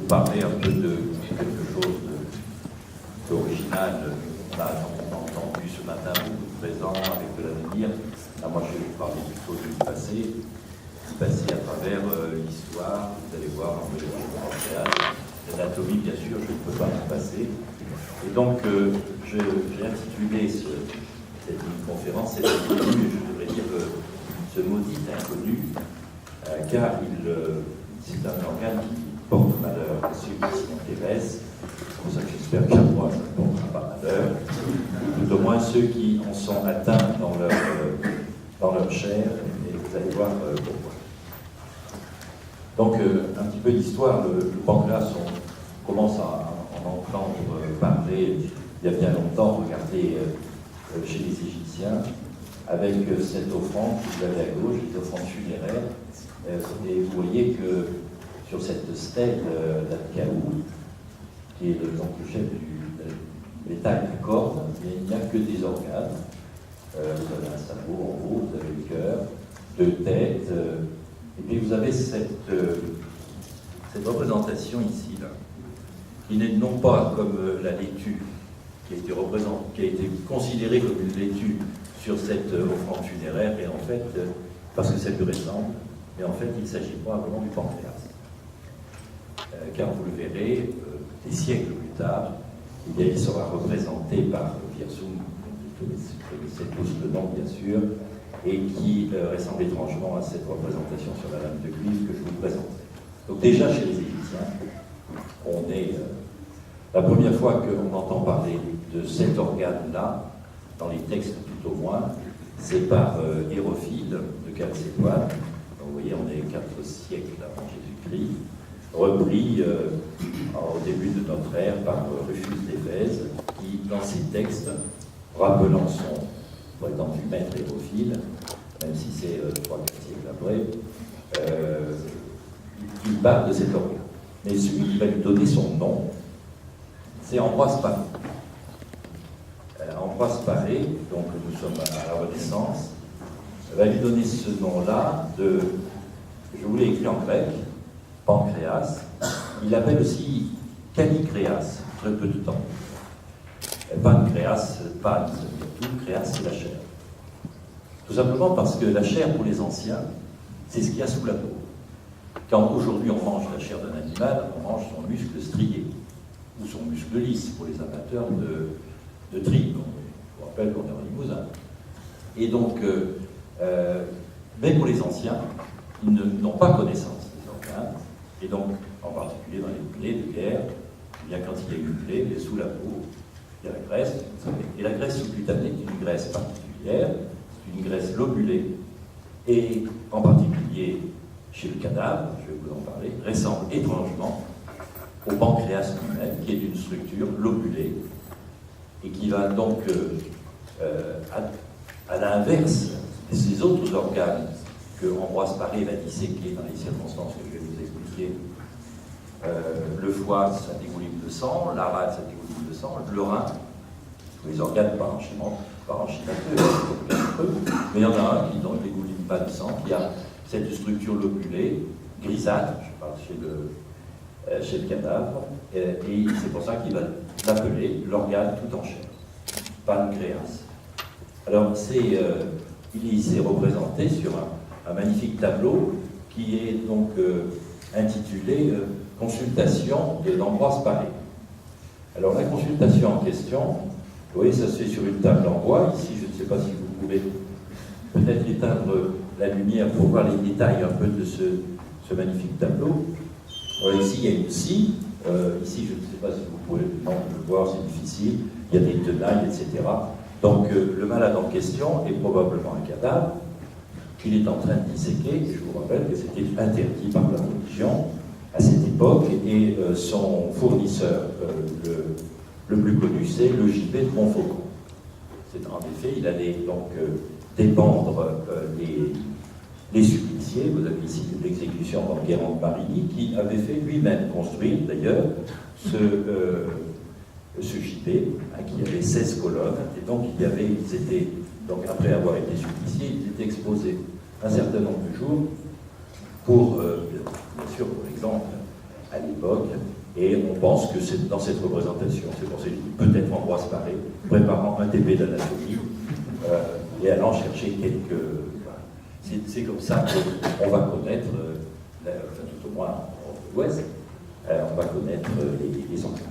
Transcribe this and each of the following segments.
parler un peu de quelque chose d'original. On a entendu ce matin beaucoup de présents avec de l'avenir. Là, moi, je vais vous parler plutôt du passé à travers l'histoire. Vous allez voir un peu de l'anatomie, bien sûr, je ne peux pas m'en passer. Et donc, j'ai intitulé cette conférence, cet inconnu, je devrais dire ce maudit inconnu, car c'est un organe qui porte malheur à ceux qui s'y intéressent. C'est pour ça que j'espère qu'à moi, ça ne portera pas malheur. Tout au moins ceux qui en sont atteints dans leur chair, et vous allez voir pourquoi. Donc, un petit peu d'histoire, le pancréas, on commence à en entendre parler il y a bien longtemps. Regardez chez les Égyptiens, avec cette offrande que vous avez à gauche, les offrandes funéraires, et vous voyez que sur cette stèle d'Atkaou, qui est donc le chef de l'État avec la corde, il n'y a que des organes. Vous avez un cerveau en haut, vous avez le cœur, deux têtes, et puis vous avez cette représentation ici, là, qui n'est non pas comme la laitue, qui a été considérée comme une laitue sur cette offrande funéraire, et en fait, parce que ça lui ressemble, mais en fait, il ne s'agit pas vraiment du pancréas. Car vous le verrez, des siècles plus tard, eh bien, il sera représenté par Wirsum, vous connaissez tous le nom bien sûr, et qui ressemble étrangement à cette représentation sur la lame de cuivre que je vous présenterai. Donc déjà chez les Égyptiens, on est la première fois qu'on entend parler de cet organe-là, dans les textes tout au moins, c'est par Hérophile de Chalcédoine. Donc vous voyez, on est 4 siècles avant Jésus-Christ, repris au début de notre ère par Rufus d'Éphèse, qui, dans ses textes, rappelant son prétendu maître Hérophile, même si c'est 3-4 siècles après, il parle de cet organe. Mais celui qui va lui donner son nom, c'est Ambroise Paré. Ambroise Paré, donc nous sommes à la Renaissance, va lui donner ce nom-là de, je vous l'ai écrit en grec, pancréas. Il l'appelle aussi canicréas, très peu de temps. Pancréas, pan, ça veut dire tout, créas, c'est la chair. Tout simplement parce que la chair, pour les anciens, c'est ce qu'il y a sous la peau. Quand aujourd'hui on mange la chair d'un animal, on mange son muscle strié, ou son muscle lisse, pour les amateurs de tri. Je vous rappelle qu'on est en Limousin. Et donc, mais pour les anciens, ils n'ont pas connaissance des organes, et donc, en particulier dans les plaies de guerre, eh bien quand il y a une plaie, il est sous la peau, il y a la graisse, vous savez. Et la graisse sous-cutanée est une graisse particulière, c'est une graisse lobulée, et en particulier chez le cadavre, je vais vous en parler, ressemble étrangement au pancréas lui-même, qui est une structure lobulée, et qui va donc, à l'inverse de ces autres organes que Ambroise Paré va disséquer dans les circonstances que je vais vous expliquer. Le foie, ça dégouline de sang, la rate, ça dégouline de sang, le rein, tous les organes parenchymateux, mais il y en a un qui ne dégouline pas de sang, qui a cette structure lobulée, grisâtre, je parle chez le cadavre, et c'est pour ça qu'il va l'appeler l'organe tout en chair, pancréas. Alors, il est ici représenté sur un magnifique tableau qui est donc intitulé Consultation d'Ambroise Paré. Alors, la consultation en question, vous voyez, ça se fait sur une table en bois. Ici, je ne sais pas si vous pouvez peut-être éteindre la lumière pour voir les détails un peu de ce magnifique tableau. Alors, ici, il y a une scie. Ici, je ne sais pas si vous pouvez le voir, c'est difficile. Il y a des tenailles, etc. Donc, le malade en question est probablement un cadavre qu'il est en train de disséquer. Et je vous rappelle que c'était interdit par la religion à cette époque. Et son fournisseur, le plus connu, c'est le gibet de Montfaucon. C'est en effet, il allait donc dépendre les suppliciés. Vous avez ici l'exécution d'Enguerrand de Marigny, qui avait fait lui-même construire, d'ailleurs, ce gibet, qui avait 16 colonnes, et donc ils étaient, donc après avoir été suppliciés, ils étaient exposés un certain nombre de jours pour, bien sûr, pour exemple, à l'époque, et on pense que c'est dans cette représentation, c'est pour ça que je dis peut-être Ambroise Paré, préparant un TP d'anatomie, et allant chercher quelques... C'est comme ça qu'on va connaître, enfin, tout au moins en l'Ouest, on va connaître les entités.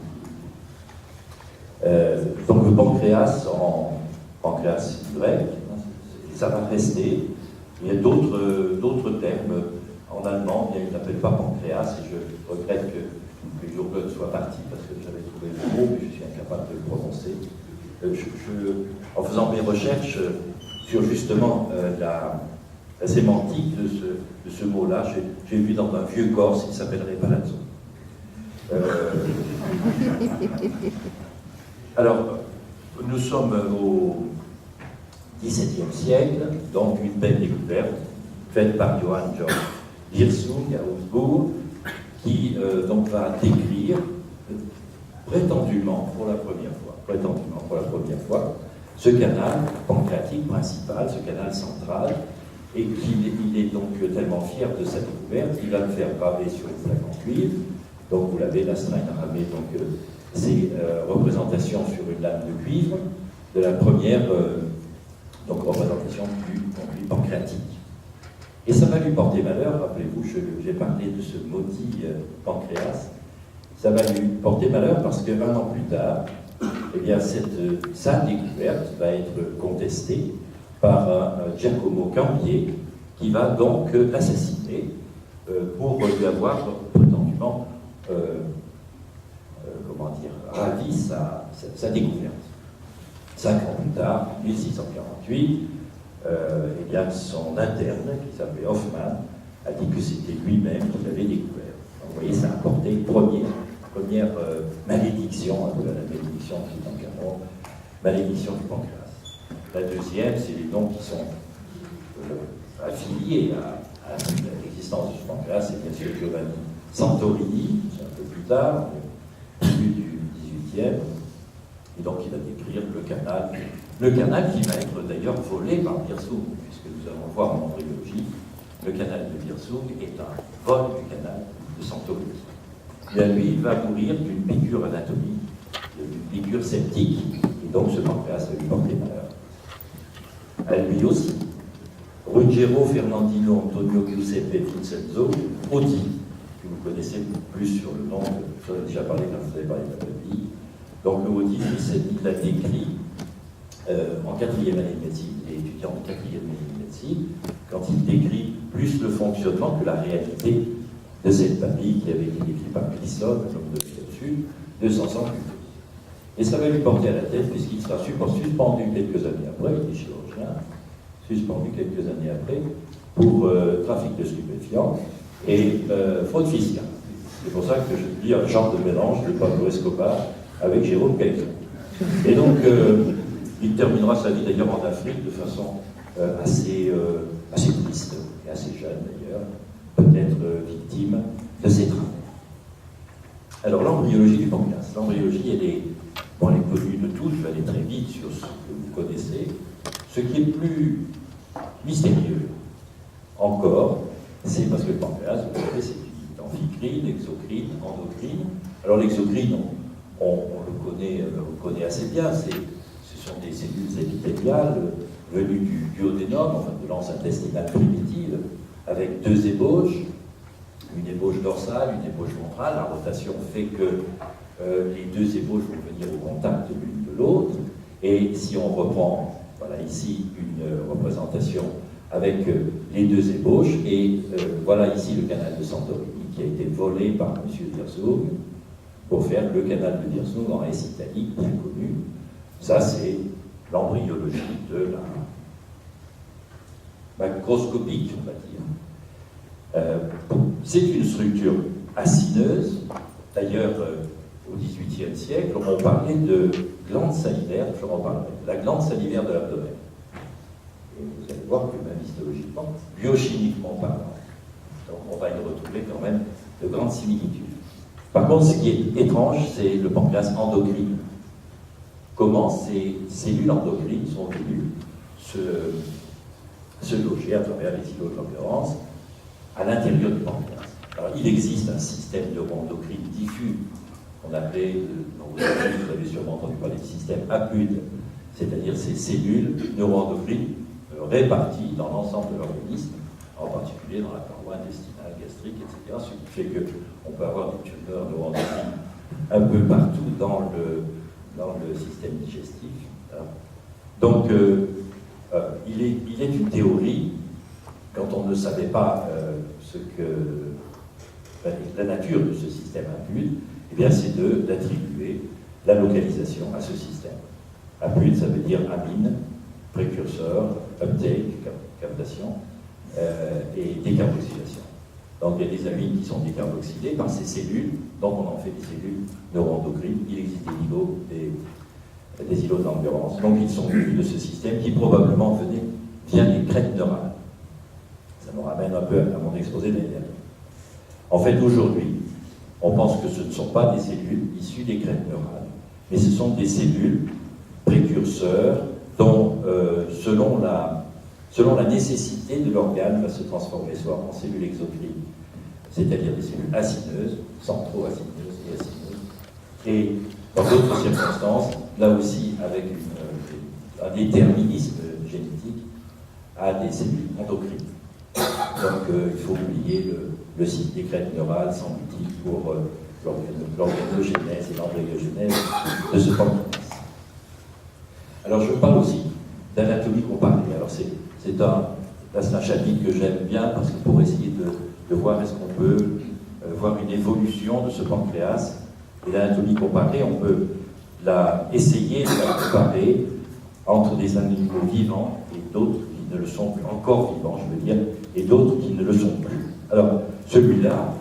Donc le pancréas en pancréas grec, ça va rester. Il y a d'autres termes. En allemand, il n'appelle pas pancréas, et je regrette que Jürgen soit parti parce que j'avais trouvé le mot, mais je suis incapable de le prononcer. En faisant mes recherches sur justement la sémantique de ce mot-là, j'ai vu dans un vieux corse qui s'appellerait palazzo. Alors, nous sommes au XVIIe siècle, donc une belle découverte faite par Johann Georg Wirsung à Augsbourg, qui donc va décrire prétendument pour la première fois, ce canal pancréatique principal, ce canal central, et qu'il est donc tellement fier de sa découverte qu'il va le faire graver sur une plaque en cuivre. Donc vous l'avez, la Steinramé, donc ces représentations sur une lame de cuivre de la première donc représentation du conduit pancréatique. Et ça va lui porter malheur, rappelez-vous, j'ai parlé de ce maudit pancréas, ça va lui porter malheur parce qu'un an plus tard, eh bien, sa découverte va être contestée par un Giacomo Cambier qui va donc l'assassiner pour lui avoir prétendument ravi sa découverte. 5 ans plus tard, en 1648, eh bien, son interne, qui s'appelait Hoffmann, a dit que c'était lui-même qui l'avait découvert. Donc, vous voyez, ça a apporté une première malédiction, la malédiction qui est donc un mot, malédiction du pancréas. La deuxième, c'est les noms qui sont affiliés à l'existence du pancréas, c'est bien sûr Giovanni Santorini, c'est un peu plus tard, au début du XVIIIe, et donc il va décrire le canal qui va être d'ailleurs volé par Wirsung, puisque nous allons voir en embryologie, le canal de Wirsung est un vol du canal de Santorini. Et lui, il va mourir d'une piqûre anatomique, d'une piqûre septique, et donc ce pancréas va lui porter malheur. À lui aussi. Ruggero Fernandino Antonio Giuseppe Vincenzo Odi, que vous connaissez plus sur le nom, j'en ai déjà parlé quand vous avez parlé de la famille. Donc le Odi, il l'a décrit en 4e année de médecine, et étudiant en 4e année de médecine, quand il décrit plus le fonctionnement que la réalité de cette famille qui avait été décrite par Glisson, comme de dessus, 200 ans plus tôt. Et ça va lui porter à la tête, puisqu'il sera suspendu quelques années après, il est chirurgien, suspendu quelques années après, pour trafic de stupéfiants et fraude fiscale. C'est pour ça que je dis un genre de mélange de Pablo Escobar avec Jérôme Gaillon. Et donc, il terminera sa vie d'ailleurs en Afrique de façon assez triste, et assez jeune d'ailleurs, peut-être victime de ses travaux. Alors, l'embryologie du pancréas. L'embryologie, elle est connue de tous, je vais aller très vite sur ce que vous connaissez. Ce qui est plus mystérieux encore, c'est parce que le pancréas, vous savez, c'est une amphicrine, exocrine, endocrine. Alors l'exocrine, on le connaît assez bien, ce sont des cellules épithéliales venues du duodénum, enfin de l'anse intestinale primitive, avec 2 ébauches, une ébauche dorsale, une ébauche ventrale. La rotation fait que les 2 ébauches vont venir au contact l'une de l'autre, et si on reprend, voilà ici une représentation avec les 2 ébauches, et voilà ici le canal de Santorini qui a été volé par M. Wirsung pour faire le canal de Wirsung en S italique bien connu. Ça, c'est l'embryologie de la macroscopique, on va dire. C'est une structure acideuse. D'ailleurs, au XVIIIe siècle, on parlait de glande salivaire, je en parlerai, la glande salivaire de l'abdomen. Et vous allez voir que même histologiquement, biochimiquement parlant, donc on va y retrouver quand même de grandes similitudes. Par contre, ce qui est étrange, c'est le pancréas endocrine. Comment ces cellules endocrines sont venues se loger à travers les îlots de l'endurance à l'intérieur du pancréas. Alors, il existe un système neuroendocrine diffus qu'on appelait, vous avez sûrement entendu parler du système APUD, c'est-à-dire ces cellules neuroendocrines réparties dans l'ensemble de l'organisme, en particulier dans la paroi intestinale, gastrique, etc. Ce qui fait qu'on peut avoir des tumeurs neuroendocrines un peu partout dans le système digestif. Donc, il est une théorie, quand on ne savait pas la nature de ce système APUD, eh bien c'est d'attribuer la localisation à ce système. APUD, ça veut dire amine, précurseur, uptake, captation, et décarboxylation. Donc il y a des amines qui sont décarboxylées par ces cellules, donc on en fait des cellules neuroendocrines. Il existe des îlots d'endurance. Donc ils sont venus de ce système qui probablement vient des crêtes neurales. Ça nous ramène un peu à mon exposé de l'année dernière. En fait, aujourd'hui, on pense que ce ne sont pas des cellules issues des crêtes neurales, mais ce sont des cellules précurseurs dont, selon la nécessité de l'organe, va se transformer soit en cellules exocrines, c'est-à-dire des cellules acineuses, centro-acineuses et acineuses, et dans d'autres circonstances, là aussi avec un déterminisme génétique, à des cellules endocrines. Donc il faut oublier le site des crêtes neurales, semble-t-il, pour l'organogénèse et l'embryogenèse de ce pancréas. Alors je parle aussi d'anatomie comparée. Alors c'est un chapitre que j'aime bien parce que pour essayer de voir est-ce qu'on peut voir une évolution de ce pancréas. Et l'anatomie comparée, on peut essayer de la comparer entre des animaux vivants et d'autres qui ne le sont plus, encore vivants, je veux dire, et d'autres qui ne le sont plus. Alors, celui-là,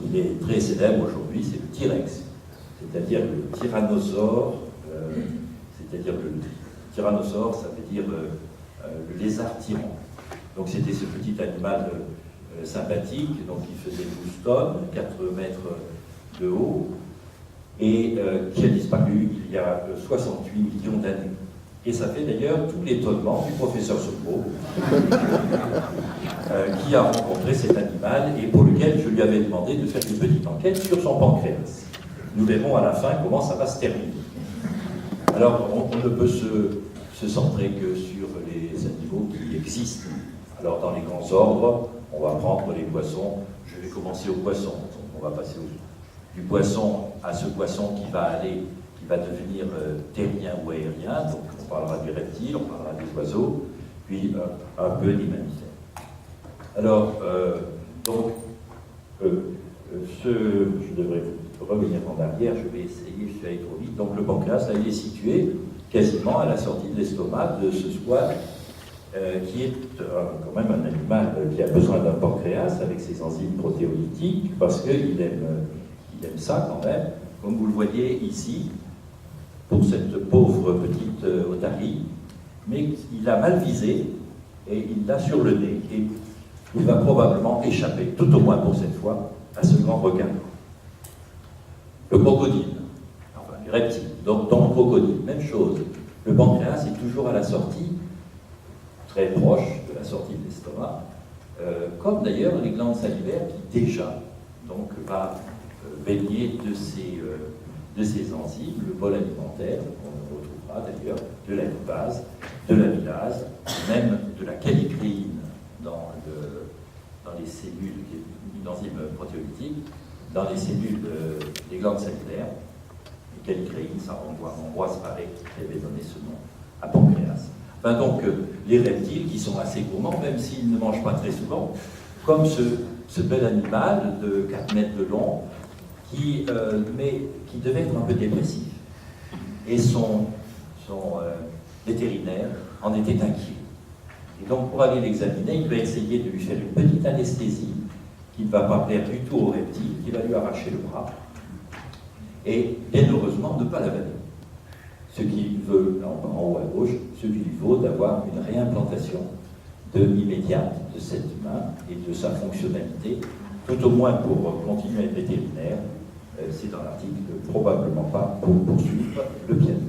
il est très célèbre aujourd'hui, c'est le T-Rex, c'est-à-dire le tyrannosaure, tyrannosaure, ça veut dire le lézard tyran. Donc c'était ce petit animal sympathique, donc il faisait 12 tonnes, 4 mètres de haut, et qui a disparu il y a 68 millions d'années. Et ça fait d'ailleurs tout l'étonnement du professeur Sopro, qui a rencontré cet animal et pour lequel je lui avais demandé de faire une petite enquête sur son pancréas. Nous verrons à la fin comment ça va se terminer. Alors, on ne peut se centrer que sur les animaux qui existent. Alors, dans les grands ordres, on va prendre les poissons. Je vais commencer au poisson. On va passer du poisson à ce poisson qui va devenir terrien ou aérien. Donc, on parlera du reptile, on parlera des oiseaux, puis un peu des mammifères. Alors, je devrais revenir en arrière, je vais essayer, je suis allé trop vite. Donc, le pancréas, là, il est situé quasiment à la sortie de l'estomac de ce squale, qui est quand même un animal qui a besoin d'un pancréas avec ses enzymes protéolytiques, parce qu'il aime ça quand même, comme vous le voyez ici, pour cette pauvre petite otarie, mais il a mal visé et il l'a sur le nez. Et il va probablement échapper, tout au moins pour cette fois, à ce grand requin. Le crocodile, enfin les reptiles, donc dans le crocodile, même chose. Le pancréas est toujours à la sortie, très proche de la sortie de l'estomac, comme d'ailleurs les glandes salivaires qui déjà donc, va baigner de ces enzymes, le bol alimentaire, on retrouvera d'ailleurs de la lipase, de l'amylase, même de la callicréine dans les cellules, une enzyme protéolytique, dans les cellules des glandes salivaires. Et callicréine, ça renvoie à Ambroise Paré qui avait donné ce nom à pancréas. Enfin, donc, les reptiles qui sont assez gourmands, même s'ils ne mangent pas très souvent, comme ce bel animal de 4 mètres de long, qui devait être un peu dépressif. Et son vétérinaire en était inquiet. Et donc, pour aller l'examiner, il va essayer de lui faire une petite anesthésie qui ne va pas plaire du tout au reptile, qui va lui arracher le bras. Et bien heureusement, ne pas l'avaler. Ce qui veut, en haut à gauche, ce qui lui vaut d'avoir une réimplantation immédiate de cette main et de sa fonctionnalité, tout au moins pour continuer à être vétérinaire. C'est dans l'article, probablement pas pour poursuivre le piano.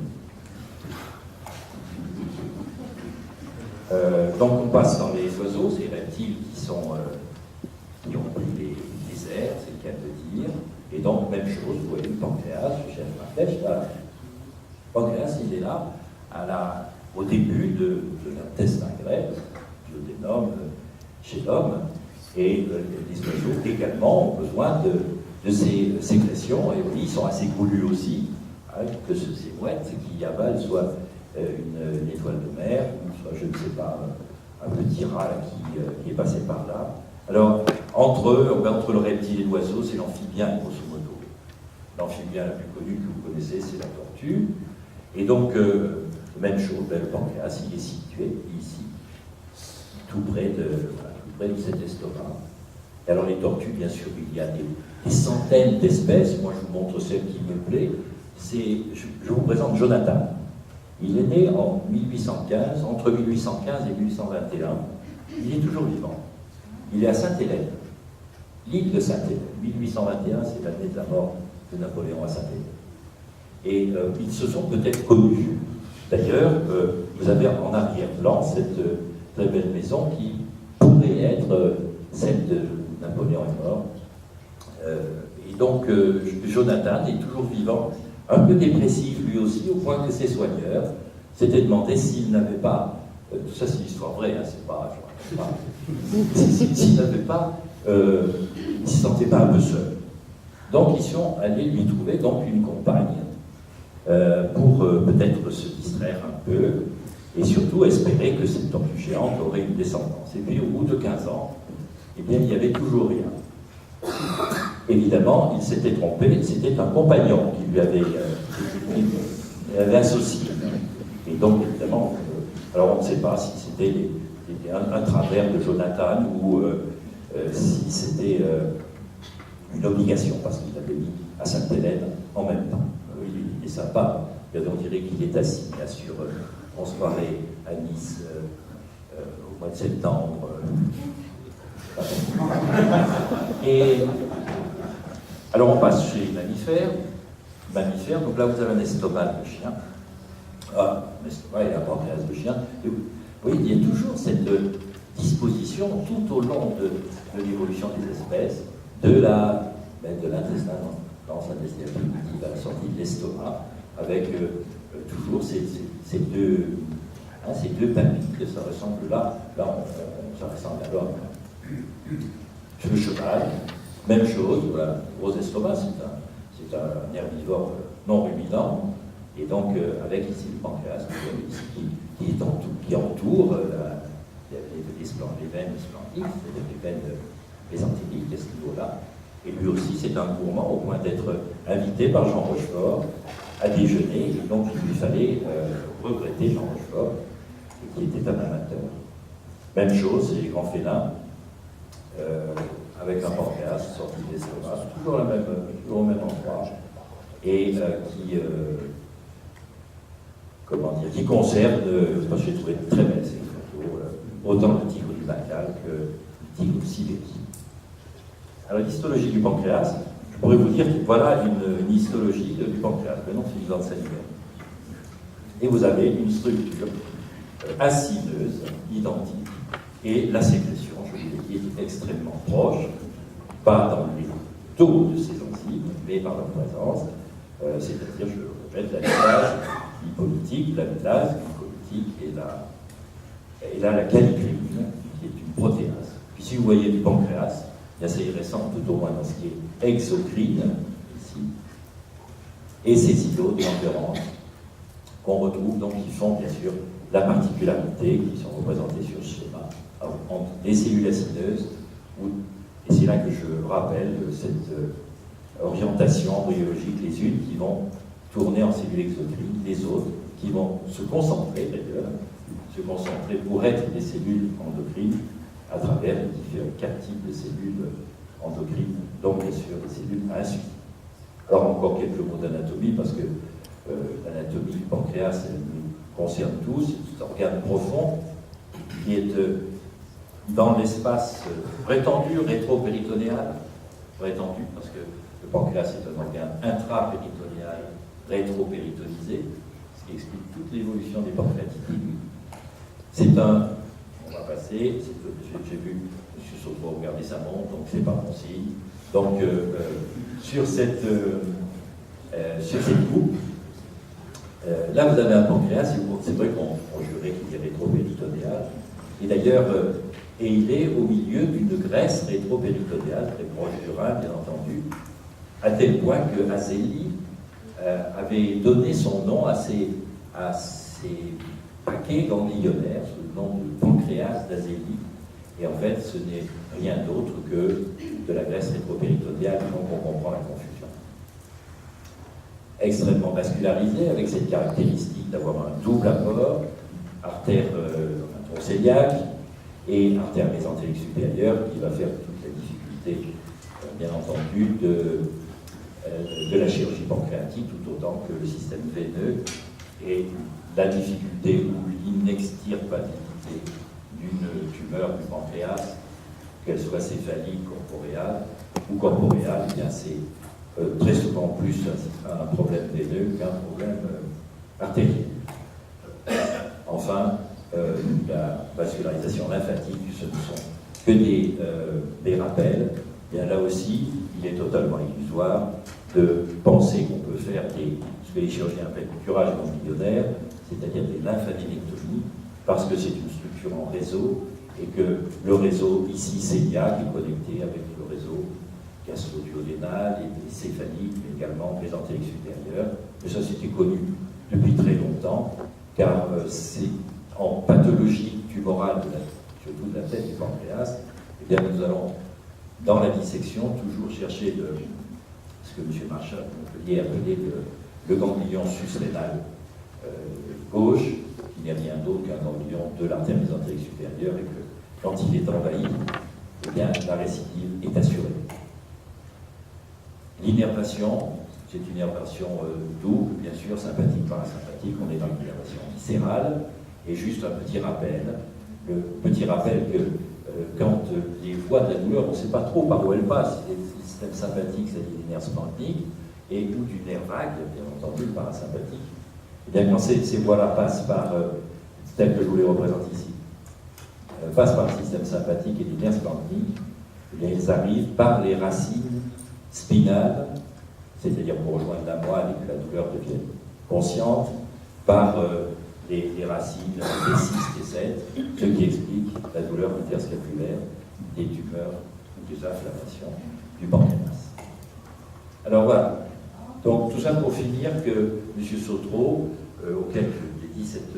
Donc on passe dans les oiseaux, ces reptiles qui ont pris donc, même chose, vous voyez, le pancréas, je cherche ma flèche, là. Le pancréas, il est là, au début de l'intestin grêle, duodénum chez l'homme, et les oiseaux également ont besoin de ces sécrétions, et oui, ils sont assez goulus aussi, hein, que ces mouettes qui avalent soit une étoile de mer, ou soit, je ne sais pas, un petit rat là, qui est passé par là. Alors, entre le reptile et l'oiseau, c'est l'amphibien, grosso modo. L'amphibien la plus connue que vous connaissez, c'est la tortue. Et donc, même chose, le pancréas, il est situé ici, tout près de cet estomac. Et alors, les tortues, bien sûr, il y a des centaines d'espèces. Moi, je vous montre celle qui me plaît. Je vous présente Jonathan. Il est né en 1815, entre 1815 et 1821. Il est toujours vivant. Il est à Sainte-Hélène, l'île de Sainte-Hélène. 1821, c'est l'année de la mort de Napoléon à Sainte-Hélène. Et ils se sont peut-être connus. D'ailleurs, vous avez en arrière-plan cette très belle maison qui pourrait être celle de Napoléon est mort. Et donc, Jonathan est toujours vivant, un peu dépressif lui aussi, au point que ses soigneurs s'étaient demandé s'il n'avait pas, tout ça c'est une histoire vraie, hein, c'est pas, s'il n'avait pas, il ne se sentait pas un peu seul. Donc ils sont allés lui trouver donc une compagne pour peut-être se distraire un peu et surtout espérer que cette tortue géante aurait une descendance. Et puis au bout de 15 ans, eh bien il n'y avait toujours rien. Évidemment, il s'était trompé, c'était un compagnon qui lui avait associé. Et donc, évidemment, alors on ne sait pas si c'était un travers de Jonathan ou si c'était une obligation, parce qu'il avait mis à Sainte-Hélène en même temps. Il est sympa, on dirait qu'il est assis là, sur en soirée à Nice au mois de septembre. Et alors on passe chez les mammifères. Donc là vous avez un estomac de chien, un estomac et un pancréas de chien. Et vous voyez, il y a toujours cette disposition tout au long de l'évolution des espèces, de l'intestin dans sa destination primitive à la sortie de l'estomac, avec toujours ces deux papilles, ça ressemble là ça ressemble à l'homme. Le cheval, même chose, voilà, gros estomac, c'est un herbivore non ruminant, et donc avec ici le pancréas qui entoure les veines splandiques, c'est-à-dire les veines mésentéliques à ce niveau-là. Et lui aussi, c'est un gourmand au point d'être invité par Jean Rochefort à déjeuner, et donc il lui fallait regretter Jean Rochefort, qui était un amateur. Même chose, c'est les grands félins, avec un pancréas sorti de l'estomac, toujours au même endroit, et qui conserve, parce que j'ai trouvé très belle ces photos, autant le tigre du Bengale que le tigre de Sibérie. Alors l'histologie du pancréas, je pourrais vous dire que voilà une histologie du pancréas, mais non, c'est une glande salivaire. Et vous avez une structure acideuse, identique, et la sécrétion, je vous l'ai dit, est extrêmement proche, pas dans les taux de ces enzymes, mais par leur présence, c'est-à-dire, je le répète, l'amylase lipolytique, l'amylase glycolytique et là la callicrémine, qui est une protéase. Puis si vous voyez du pancréas, il y a ces récents tout au moins dans ce qui est exocrine, ici, et ces îlots de l'endurance qu'on retrouve, donc qui font bien sûr la particularité, qui sont représentés sur ce schéma, entre les cellules acideuses, et c'est là que je rappelle cette orientation embryologique, les unes qui vont tourner en cellules exocrines, les autres qui vont se concentrer pour être des cellules endocrines à travers les différents 4 types de cellules endocrines, donc bien sûr les cellules à insuline. Alors encore quelques mots d'anatomie, parce que l'anatomie du pancréas, elle nous concerne tous, c'est un organe profond qui est dans l'espace prétendu rétropéritonéal, prétendu parce que le pancréas est un organe intrapéritonéal rétropéritonisé, ce qui explique toute l'évolution des pancréatides. C'est un, on va passer, j'ai vu M. Sautois regarder sa montre, donc c'est pas mon signe, donc sur cette coupe. Là, vous avez un pancréas, c'est vrai qu'on jurait qu'il est rétropéritonéal. Et d'ailleurs, et il est au milieu d'une graisse rétropéritonéale, très proche du rein, bien entendu, à tel point que Azélie avait donné son nom à ces paquets ganglionnaires, sous le nom de pancréas d'Azélie. Et en fait, ce n'est rien d'autre que de la graisse rétropéritonéale, donc on comprend la confusion. Extrêmement vascularisé, avec cette caractéristique d'avoir un double apport, artère tronc-cœliaque et artère mésentérique supérieure, qui va faire toute la difficulté, bien entendu, de la chirurgie pancréatique, tout autant que le système veineux et la difficulté ou l'inextirpabilité d'une tumeur du pancréas, qu'elle soit céphalique, corporéale ou corporéale, eh bien c'est très souvent plus un problème veineux qu'un problème artériel. Enfin, la vascularisation lymphatique, ce ne sont que des rappels. Et bien là aussi, il est totalement illusoire de penser qu'on peut faire ce que les chirurgiens appellent du curage ganglionnaire, c'est-à-dire des lymphadenectomies, parce que c'est une structure en réseau et que le réseau ici cœliaque est connecté avec le réseau gastro-duodénal et céphalique, mais également mésentérique supérieur. Mais ça, c'était connu depuis très longtemps, car c'est en pathologie tumorale, surtout de la tête du pancréas, eh bien, nous allons, dans la dissection, toujours chercher ce que M. Marchal Montpellier appelait le ganglion susrénal gauche, qui n'est rien d'autre qu'un ganglion de l'artère mésentérique supérieure, et que quand il est envahi, eh bien, la récidive est assurée. L'innervation, c'est une innervation double, bien sûr, sympathique, parasympathique, on est dans l'innervation viscérale, et juste un petit rappel, le petit rappel que quand les voies de la douleur, on ne sait pas trop par où elles passent, c'est le système sympathique, c'est-à-dire les nerfs splanchniques, et ou du nerf vague, bien entendu, le parasympathique. Et bien quand ces voies-là passent par, tel que je vous les représente ici, passent par le système sympathique et les nerfs splanchniques, et elles arrivent par les racines spinales, c'est-à-dire pour rejoindre la moelle et que la douleur devienne consciente, par les racines des 6 et 7, ce qui explique la douleur interscapulaire des tumeurs ou des inflammations du pancréas. Alors voilà, donc tout ça pour finir que M. Sautreau, auquel j'ai dit cette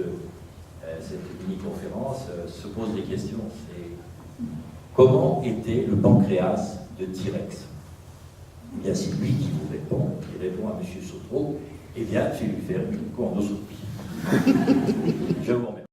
mini-conférence, se pose des questions. C'est comment était le pancréas de T-Rex? Eh bien, c'est lui qui vous répond, qui répond à M. Sautreau. Eh bien, je vais lui faire une colonoscopie.